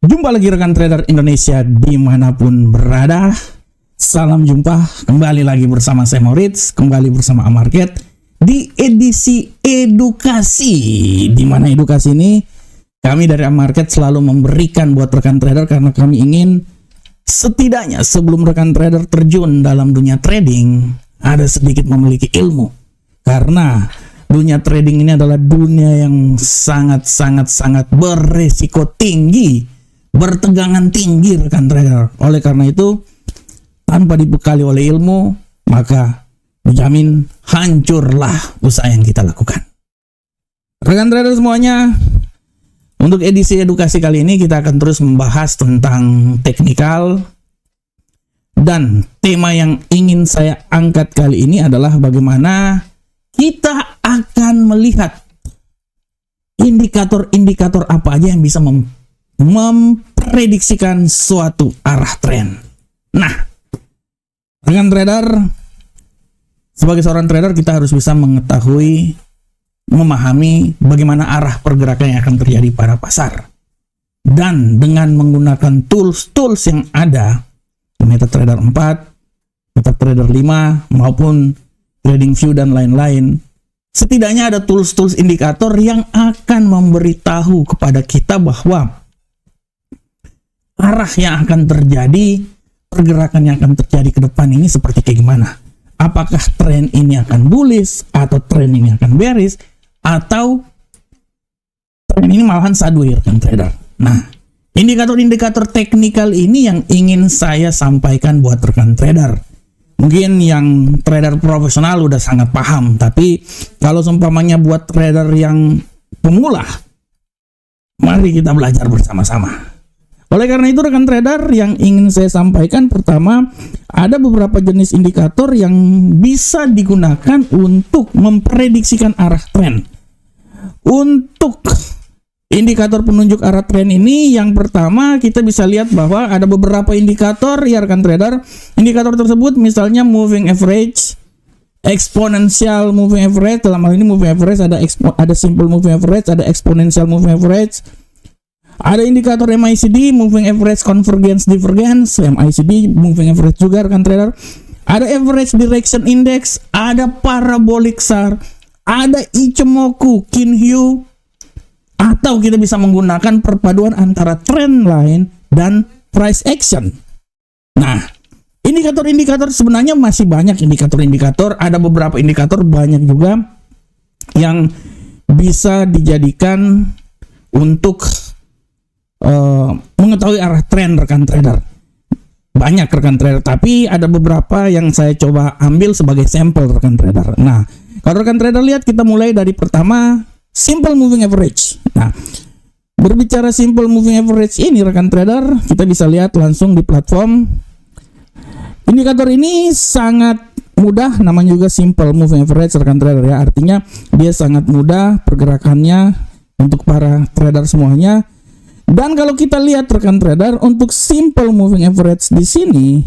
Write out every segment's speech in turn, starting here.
Jumpa lagi rekan trader Indonesia dimanapun berada. Salam jumpa, kembali lagi bersama saya Moritz, kembali bersama Amarket di edisi edukasi. Di mana edukasi ini kami dari Amarket selalu memberikan buat rekan trader karena kami ingin setidaknya sebelum rekan trader terjun dalam dunia trading ada sedikit memiliki ilmu. Karena dunia trading ini adalah dunia yang sangat beresiko tinggi, bertegangan tinggi rekan trader. Oleh karena itu, tanpa dibekali oleh ilmu, maka dijamin hancurlah usaha yang kita lakukan. Rekan trader semuanya, untuk edisi edukasi kali ini kita akan terus membahas tentang teknikal. Dan tema yang ingin saya angkat kali ini adalah bagaimana kita akan melihat indikator-indikator apa aja yang bisa memprediksikan suatu arah tren. Nah, rekan trader, sebagai seorang trader kita harus bisa mengetahui, memahami bagaimana arah pergerakan yang akan terjadi pada pasar. Dan dengan menggunakan tools-tools yang ada, MetaTrader 4, MetaTrader 5, maupun TradingView dan lain-lain, setidaknya ada tools-tools indikator yang akan memberitahu kepada kita bahwa arah yang akan terjadi, pergerakan yang akan terjadi ke depan ini seperti kayak gimana. Apakah tren ini akan bullish, atau tren ini akan bearish, atau tren ini malahan sideways kan trader. Nah, indikator-indikator teknikal ini yang ingin saya sampaikan buat rekan trader. Mungkin yang trader profesional udah sangat paham, tapi kalau seumpamanya buat trader yang pemula, mari kita belajar bersama-sama. Oleh karena itu rekan trader, yang ingin saya sampaikan pertama, ada beberapa jenis indikator yang bisa digunakan untuk memprediksikan arah tren. Untuk indikator penunjuk arah tren ini, yang pertama kita bisa lihat bahwa ada beberapa indikator ya rekan trader. Indikator tersebut misalnya moving average, exponential moving average. Dalam hal ini moving average ada simple moving average, ada exponential moving average. Ada indikator MACD, moving average convergence divergence, MACD moving average juga rekan trader. Ada average direction index, ada parabolic SAR, ada Ichimoku Kinhyu. Atau kita bisa menggunakan perpaduan antara trend line dan price action. Nah, indikator-indikator sebenarnya masih banyak indikator-indikator. Ada beberapa indikator banyak juga yang bisa dijadikan untuk mengetahui arah tren rekan trader. Banyak rekan trader, tapi ada beberapa yang saya coba ambil sebagai sampel rekan trader. Nah, kalau rekan trader lihat, kita mulai dari pertama, simple moving average. Nah, berbicara simple moving average ini rekan trader, kita bisa lihat langsung di platform. Indikator ini sangat mudah, namanya juga simple moving average rekan trader ya. Artinya dia sangat mudah pergerakannya untuk para trader semuanya. Dan kalau kita lihat rekan trader, untuk simple moving average di sini,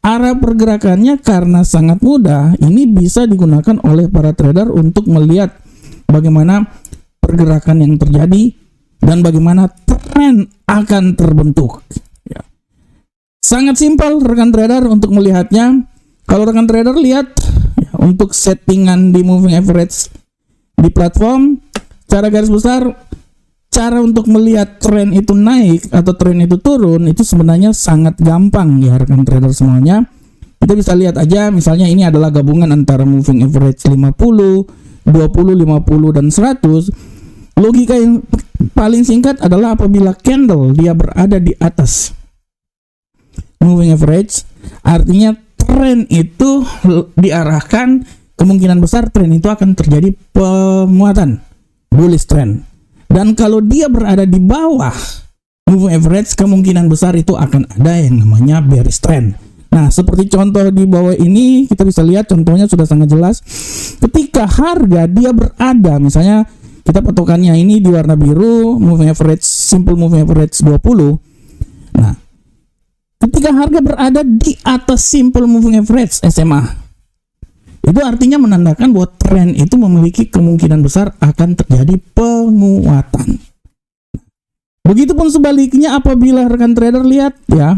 arah pergerakannya karena sangat mudah, ini bisa digunakan oleh para trader untuk melihat bagaimana pergerakan yang terjadi dan bagaimana tren akan terbentuk. Ya. Sangat simpel rekan trader untuk melihatnya. Kalau rekan trader lihat ya, untuk settingan di moving average di platform, cara garis besar, cara untuk melihat tren itu naik atau tren itu turun itu sebenarnya sangat gampang ya rekan trader semuanya. Kita bisa lihat aja, misalnya ini adalah gabungan antara moving average 50, 20, 50, dan 100. Logika yang paling singkat adalah apabila candle dia berada di atas moving average, artinya tren itu diarahkan, kemungkinan besar tren itu akan terjadi penguatan, bullish trend. Dan kalau dia berada di bawah moving average, kemungkinan besar itu akan ada yang namanya bearish trend. Nah, seperti contoh di bawah ini, kita bisa lihat contohnya sudah sangat jelas. Ketika harga dia berada, misalnya kita patokannya ini di warna biru, moving average, simple moving average 20. Nah, ketika harga berada di atas simple moving average SMA, itu artinya menandakan bahwa tren itu memiliki kemungkinan besar akan terjadi penguatan. Begitupun sebaliknya apabila rekan trader lihat ya,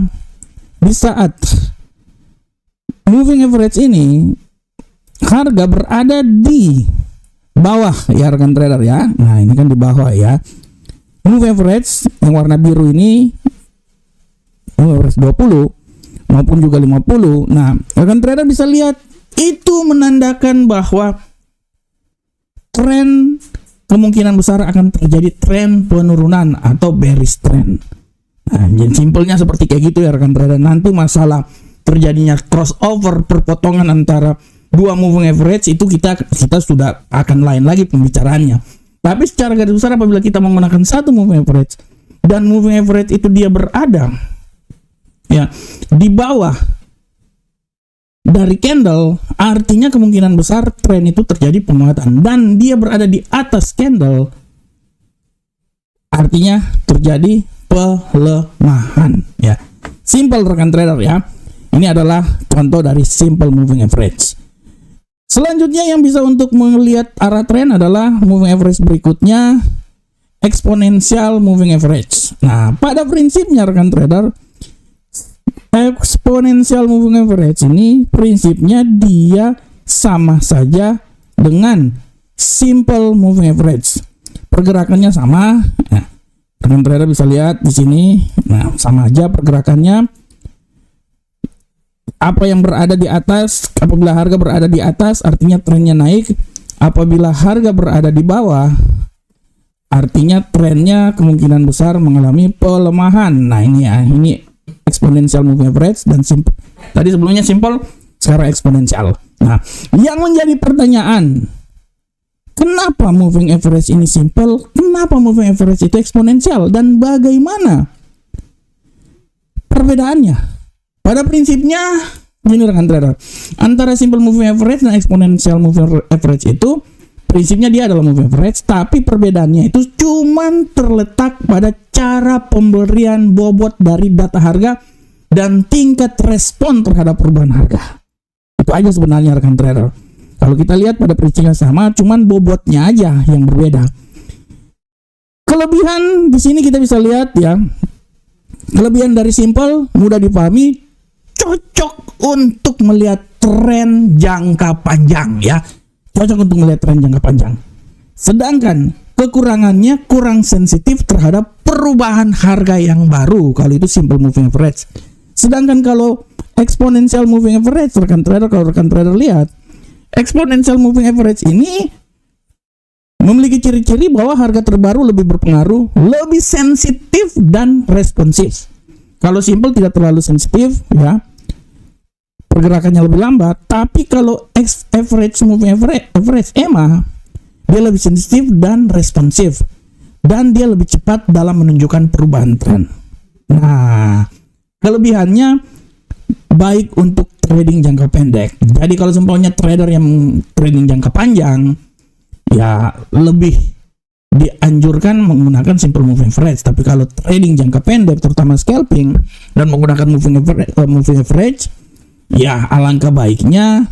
di saat moving average ini harga berada di bawah ya rekan trader ya. Nah, ini kan di bawah ya. Moving average yang warna biru ini moving average 20 maupun juga 50. Nah, rekan trader bisa lihat itu menandakan bahwa tren kemungkinan besar akan terjadi tren penurunan atau bearish trend. Nah, jadi simpelnya seperti kayak gitu ya rekan trader. Nanti masalah terjadinya crossover perpotongan antara dua moving average itu kita sudah akan lain lagi pembicaraannya. Tapi secara garis besar apabila kita menggunakan satu moving average dan moving average itu dia berada ya di bawah dari candle, artinya kemungkinan besar tren itu terjadi penguatan, dan dia berada di atas candle artinya terjadi pelemahan ya. Simple rekan trader ya. Ini adalah contoh dari simple moving average. Selanjutnya yang bisa untuk melihat arah tren adalah moving average berikutnya, exponential moving average. Nah, pada prinsipnya rekan trader, exponential moving average ini prinsipnya dia sama saja dengan simple moving average. Pergerakannya sama. Nah, rekan trader bisa lihat di sini. Nah, sama aja pergerakannya. Apa yang berada di atas, apabila harga berada di atas artinya trennya naik, apabila harga berada di bawah artinya trennya kemungkinan besar mengalami pelemahan. Nah, ini ya, ini exponential moving average dan simple. Tadi sebelumnya simple, sekarang exponential. Nah, yang menjadi pertanyaan, kenapa moving average ini simple, kenapa moving average itu eksponensial, dan bagaimana perbedaannya? Pada prinsipnya ini rekan trader, antara simple moving average dan exponential moving average itu prinsipnya dia adalah moving average, tapi perbedaannya itu cuman terletak pada cara pemberian bobot dari data harga dan tingkat respon terhadap perubahan harga. Itu aja sebenarnya rekan trader. Kalau kita lihat pada prinsipnya sama, cuman bobotnya aja yang berbeda. Kelebihan di sini kita bisa lihat ya. Kelebihan dari simple mudah dipahami, cocok untuk melihat tren jangka panjang ya. Cocok untuk melihat tren jangka panjang. Sedangkan kekurangannya kurang sensitif terhadap perubahan harga yang baru kalau itu simple moving average. Sedangkan kalau exponential moving average kalau rekan trader lihat, exponential moving average ini memiliki ciri-ciri bahwa harga terbaru lebih berpengaruh, lebih sensitif dan responsif. Kalau simple tidak terlalu sensitif ya, pergerakannya lebih lambat. Tapi kalau average moving average EMA, dia lebih sensitif dan responsif, dan dia lebih cepat dalam menunjukkan perubahan tren. Nah, kelebihannya baik untuk trading jangka pendek. Jadi kalau seumpamanya trader yang trading jangka panjang, ya lebih dianjurkan menggunakan simple moving average. Tapi kalau trading jangka pendek, terutama scalping, dan menggunakan moving average, ya alangkah baiknya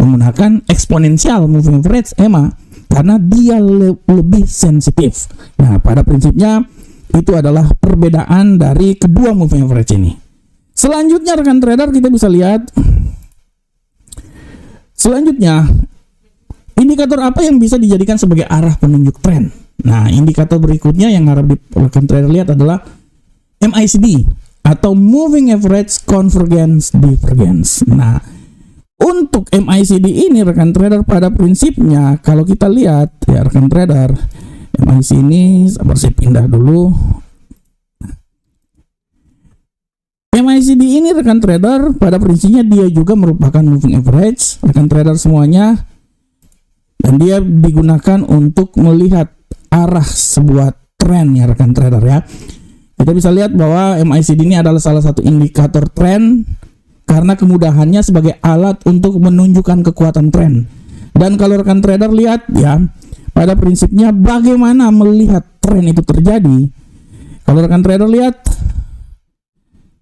menggunakan exponential moving average EMA karena dia lebih sensitif. Nah, pada prinsipnya itu adalah perbedaan dari kedua moving average ini. Selanjutnya rekan trader kita bisa lihat selanjutnya indikator apa yang bisa dijadikan sebagai arah penunjuk tren. Nah, indikator berikutnya yang harap rekan trader lihat adalah MACD atau Moving Average Convergence Divergence. Nah, untuk MACD ini rekan trader pada prinsipnya kalau kita lihat ya rekan trader, MACD ini sabar saya pindah dulu. MACD ini rekan trader pada prinsipnya dia juga merupakan moving average rekan trader semuanya, dan dia digunakan untuk melihat arah sebuah tren ya rekan trader ya. Kita bisa lihat bahwa MACD ini adalah salah satu indikator tren karena kemudahannya sebagai alat untuk menunjukkan kekuatan tren. Dan kalau rekan trader lihat ya, pada prinsipnya bagaimana melihat tren itu terjadi. Kalau rekan trader lihat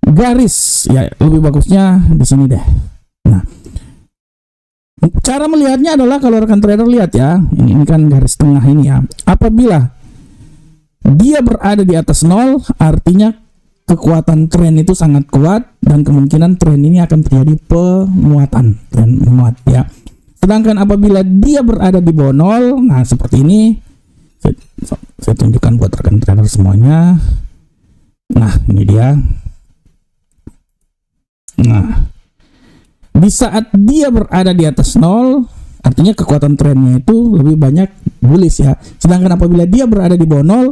garis ya, lebih bagusnya di sini deh. Nah, cara melihatnya adalah kalau rekan trader lihat ya, ini kan garis tengah ini ya. Apabila dia berada di atas 0, artinya kekuatan tren itu sangat kuat dan kemungkinan tren ini akan terjadi penguatan, tren menguat ya. Sedangkan apabila dia berada di bawah 0, nah seperti ini, saya tunjukkan buat rekan trader semuanya. Nah ini dia. Nah di saat dia berada di atas 0, artinya kekuatan trennya itu lebih banyak bullish ya. Sedangkan apabila dia berada di bawah 0,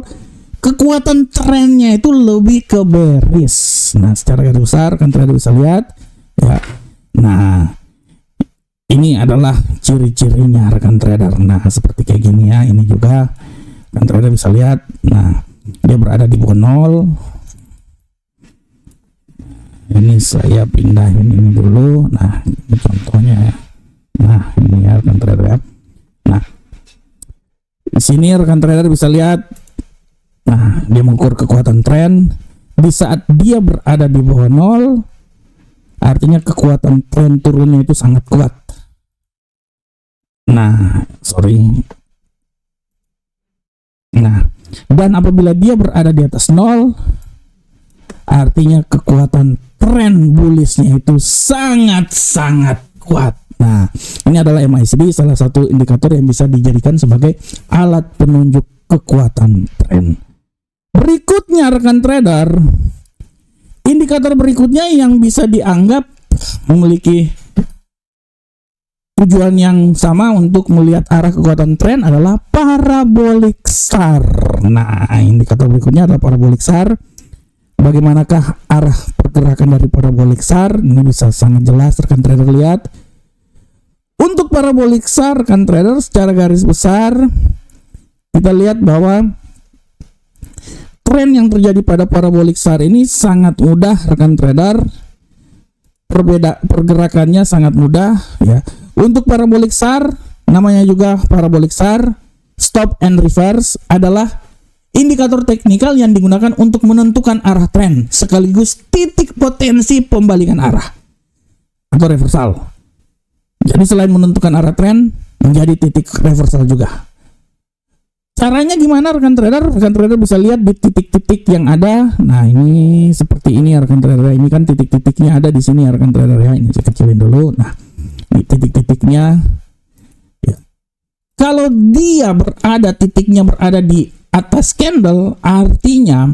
kekuatan trennya itu lebih ke bearish. Nah, secara garis besar kan trader bisa lihat ya. Nah, ini adalah ciri-cirinya rekan trader. Nah, seperti kayak gini ya. Ini juga rekan trader bisa lihat. Nah, dia berada di bawah 0. Ini saya pindahin ini dulu. Nah, ini contohnya ya. Nah, ini ya rekan trader ya. Nah, di sini rekan trader bisa lihat. Nah, dia mengukur kekuatan tren di saat dia berada di bawah 0, artinya kekuatan tren turunnya itu sangat kuat. Nah, dan apabila dia berada di atas 0, artinya kekuatan tren bullishnya itu sangat-sangat kuat. Nah, ini adalah MACD, salah satu indikator yang bisa dijadikan sebagai alat penunjuk kekuatan tren. Berikutnya rekan trader, indikator berikutnya yang bisa dianggap memiliki tujuan yang sama untuk melihat arah kekuatan tren adalah parabolic SAR. Nah, indikator berikutnya adalah parabolic SAR. Bagaimanakah arah pergerakan dari parabolic SAR? Ini bisa sangat jelas rekan trader lihat. Untuk parabolic SAR rekan trader secara garis besar kita lihat bahwa tren yang terjadi pada parabolic SAR ini sangat mudah rekan trader. Pergerakannya sangat mudah ya. Untuk parabolic SAR, namanya juga parabolic SAR, stop and reverse adalah indikator teknikal yang digunakan untuk menentukan arah tren sekaligus titik potensi pembalikan arah atau reversal. Jadi selain menentukan arah tren, menjadi titik reversal juga. Caranya gimana rekan trader? Rekan trader bisa lihat di titik-titik yang ada. Nah, ini seperti ini ya rekan trader. Ini kan titik-titiknya ada di sini ya rekan trader ya. Ini saya kecilin dulu. Nah, ini titik-titiknya ya. Kalau dia titiknya berada di atas candle, artinya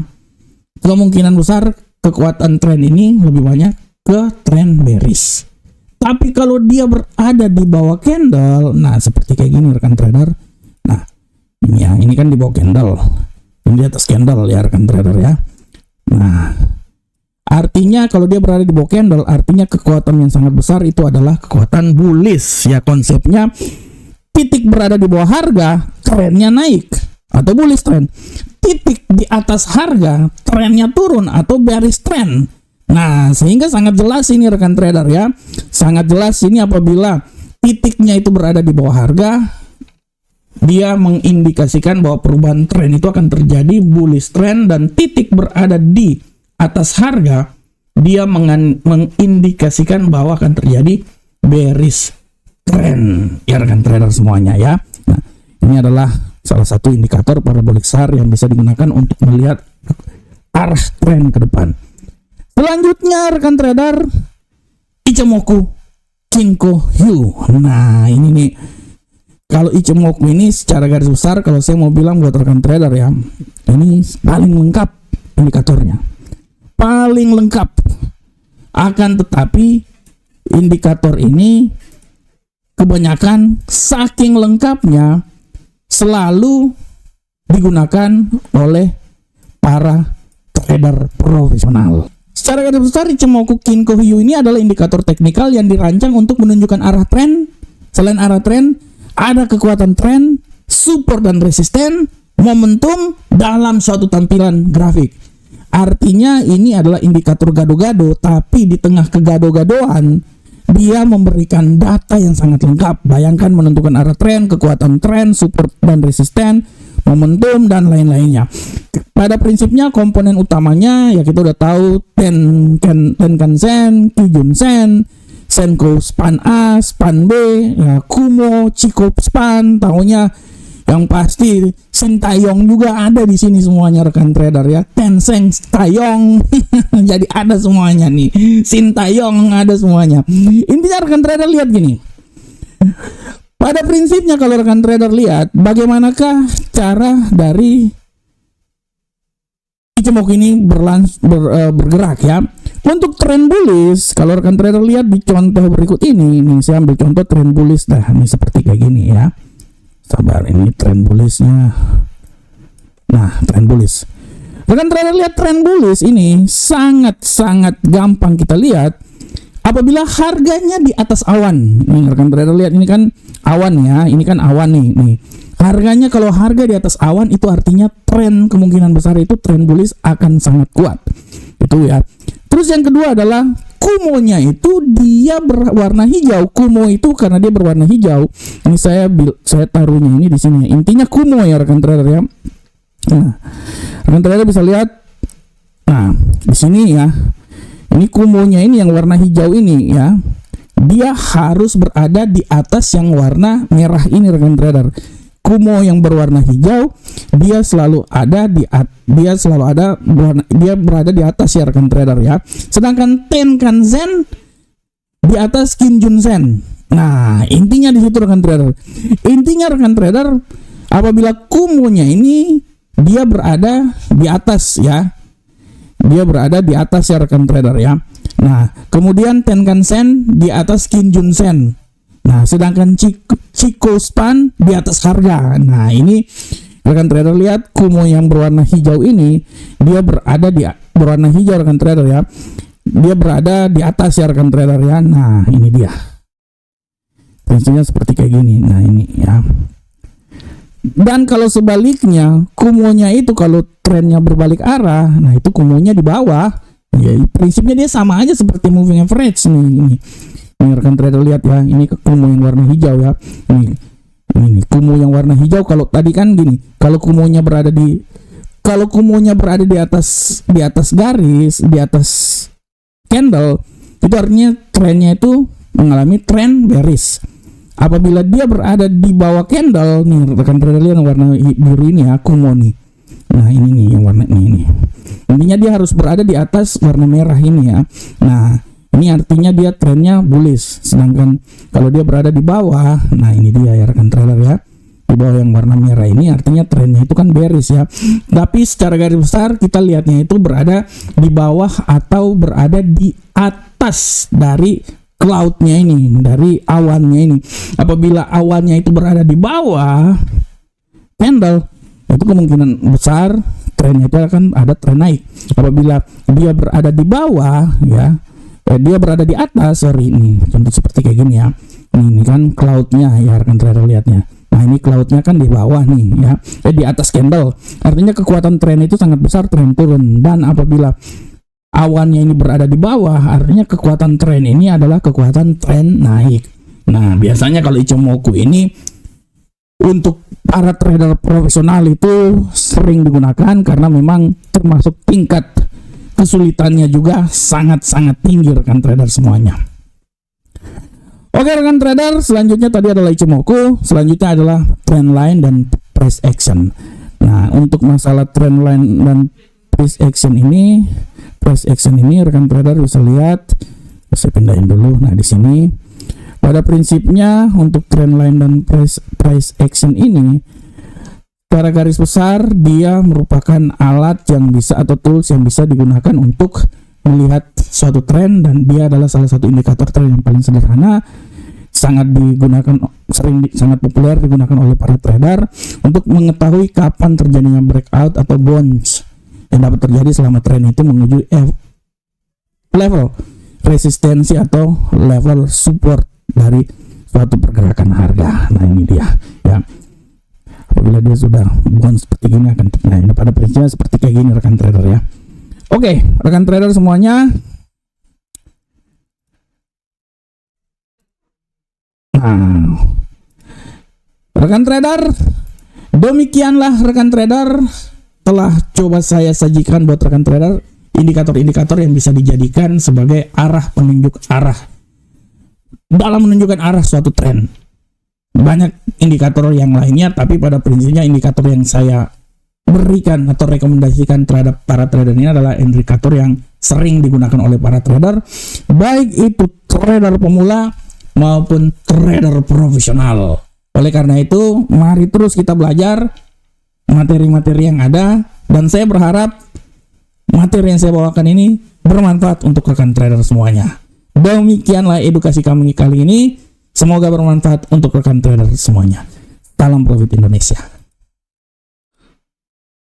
kemungkinan besar kekuatan tren ini lebih banyak ke tren bearish. Tapi kalau dia berada di bawah candle, nah seperti kayak gini rekan trader. Nah, ini kan di bawah candle, ini di atas candle ya rekan trader ya. Nah, artinya kalau dia berada di bawah candle, artinya kekuatan yang sangat besar itu adalah kekuatan bullish ya. Konsepnya titik berada di bawah harga, trennya naik atau bullish trend. Titik di atas harga, trennya turun atau bearish trend. Nah, sehingga sangat jelas ini rekan trader ya. Sangat jelas ini apabila titiknya itu berada di bawah harga, dia mengindikasikan bahwa perubahan tren itu akan terjadi bullish trend, dan titik berada di atas harga, dia mengindikasikan bahwa akan terjadi bearish trend ya rekan trader semuanya ya. Nah, ini adalah salah satu indikator parabolic SAR yang bisa digunakan untuk melihat arah tren ke depan. Selanjutnya rekan trader, Ichimoku Kinko Hyu. Nah, ini nih. Kalau Ichimoku ini secara garis besar, kalau saya mau bilang buat rekan trader ya, ini paling lengkap indikatornya. Paling lengkap. Akan tetapi indikator ini kebanyakan saking lengkapnya selalu digunakan oleh para trader profesional. Secara garis besar, Ichimoku Kinko Hyu ini adalah indikator teknikal yang dirancang untuk menunjukkan arah tren. Selain arah tren, ada kekuatan tren, support dan resisten, momentum dalam suatu tampilan grafik. Artinya ini adalah indikator gado-gado, tapi di tengah kegado-gadoan dia memberikan data yang sangat lengkap. Bayangkan menentukan arah tren, kekuatan tren, support dan resisten, momentum dan lain-lainnya. Pada prinsipnya komponen utamanya ya kita udah tahu Tenkan-sen, Kijun-sen, Senko Span A, Span B, ya, Kumo, Chikou Span, tahunya Yang pasti Sintayong juga ada di sini semuanya rekan trader ya. Tencent, Tayong, jadi ada semuanya nih. Sintayong ada semuanya. Intinya rekan trader lihat gini. Pada prinsipnya kalau rekan trader lihat bagaimanakah cara dari Ichimoku ini bergerak ya. Untuk tren bullish, kalau rekan trader lihat di contoh berikut ini saya ambil contoh tren bullish dah. Ini seperti kayak gini ya. Sabar, ini tren bullishnya. Nah, tren bullish. Rekan trader lihat tren bullish ini sangat-sangat gampang kita lihat apabila harganya di atas awan. Nih, rekan trader lihat ini kan awan ya, ini kan awan nih. Harganya kalau harga di atas awan itu artinya tren kemungkinan besar itu tren bullish akan sangat kuat. Itu ya. Terus yang kedua adalah Kumo-nya itu dia berwarna hijau. Kumo itu karena dia berwarna hijau. Ini saya taruhnya ini di sini. Intinya Kumo ya rekan trader ya. Nah, rekan trader bisa lihat. Nah, di sini ya. Ini Kumo-nya ini yang warna hijau ini ya. Dia harus berada di atas yang warna merah ini rekan trader. Kumo yang berwarna hijau dia berada di atas ya rekan trader ya. Sedangkan Tenkan-sen di atas Kijun-sen. Nah, intinya di situ rekan trader. Intinya rekan trader apabila Kumo-nya ini dia berada di atas ya. Dia berada di atas ya rekan trader ya. Nah, kemudian Tenkan-sen di atas Kijun-sen. Nah, sedangkan Chikou-span di atas harga. Nah, ini rekan trader lihat Kumo yang berwarna hijau ini dia berada di berwarna hijau rekan trader ya. Dia berada di atas ya rekan trader ya. Nah, ini dia. Prinsipnya seperti kayak gini. Nah, ini ya. Dan kalau sebaliknya, Kumo-nya itu kalau trennya berbalik arah, nah itu Kumo-nya di bawah. Ya, prinsipnya dia sama aja seperti moving average nih. Ini rekan trader lihat ya, ini Kumo yang warna hijau ya. Ini Kumo yang warna hijau. Kalau tadi kan gini, kalau Kumo-nya berada di atas garis, di atas candle, itu artinya trennya itu mengalami tren bearish. Apabila dia berada di bawah candle, nih rekan trader lihat yang warna biru ini ya, Kumo nih. Nah, ini nih yang warna ini. Intinya dia harus berada di atas warna merah ini ya. Nah, ini artinya dia trennya bullish. Sedangkan kalau dia berada di bawah, nah ini dia ya rekan trader ya. Di bawah yang warna merah ini artinya trennya itu kan bearish ya. Tapi secara garis besar kita lihatnya itu berada di bawah atau berada di atas dari cloud-nya ini, dari awannya ini. Apabila awannya itu berada di bawah candle, itu kemungkinan besar trennya itu akan ada tren naik. Apabila dia berada di bawah ya, dia berada di atas, ini contoh seperti kayak gini ya. Ini kan cloud-nya ya rekan trader lihatnya. Nah, ini cloud-nya kan di bawah nih ya, di atas candle. Artinya kekuatan tren itu sangat besar, tren turun. Dan apabila awannya ini berada di bawah, artinya kekuatan tren ini adalah kekuatan tren naik. Nah, biasanya kalau Ichimoku ini untuk para trader profesional itu sering digunakan karena memang termasuk tingkat kesulitannya juga sangat-sangat tinggi rekan trader semuanya. Oke rekan trader, selanjutnya tadi adalah Ichimoku, selanjutnya adalah trend line dan price action. Nah, untuk masalah trend line dan price action ini rekan trader bisa lihat, saya pindahin dulu. Nah, di sini pada prinsipnya untuk trend line dan price action ini secara garis besar dia merupakan alat yang bisa atau tools yang bisa digunakan untuk melihat suatu tren, dan dia adalah salah satu indikator tren yang paling sederhana, sangat populer digunakan oleh para trader untuk mengetahui kapan terjadinya breakout atau bounce yang dapat terjadi selama tren itu menuju level resistensi atau level support dari suatu pergerakan harga. Nah, ini dia ya. Apabila dia sudah bounce seperti ini akan, nah ini pada prinsipnya seperti kayak gini rekan trader ya. Oke, rekan trader semuanya. Nah, rekan trader, demikianlah rekan trader telah coba saya sajikan buat rekan trader indikator-indikator yang bisa dijadikan sebagai arah penunjuk arah dalam menunjukkan arah suatu tren. banyak indikator yang lainnya, tapi pada prinsipnya indikator yang saya berikan atau rekomendasikan terhadap para trader ini adalah indikator yang sering digunakan oleh para trader, baik itu trader pemula maupun trader profesional. Oleh karena itu, mari terus kita belajar materi-materi yang ada, dan saya berharap materi yang saya bawakan ini bermanfaat untuk rekan trader semuanya. Demikianlah edukasi kami kali ini. Semoga bermanfaat untuk rekan trader semuanya. Salam Profit Indonesia.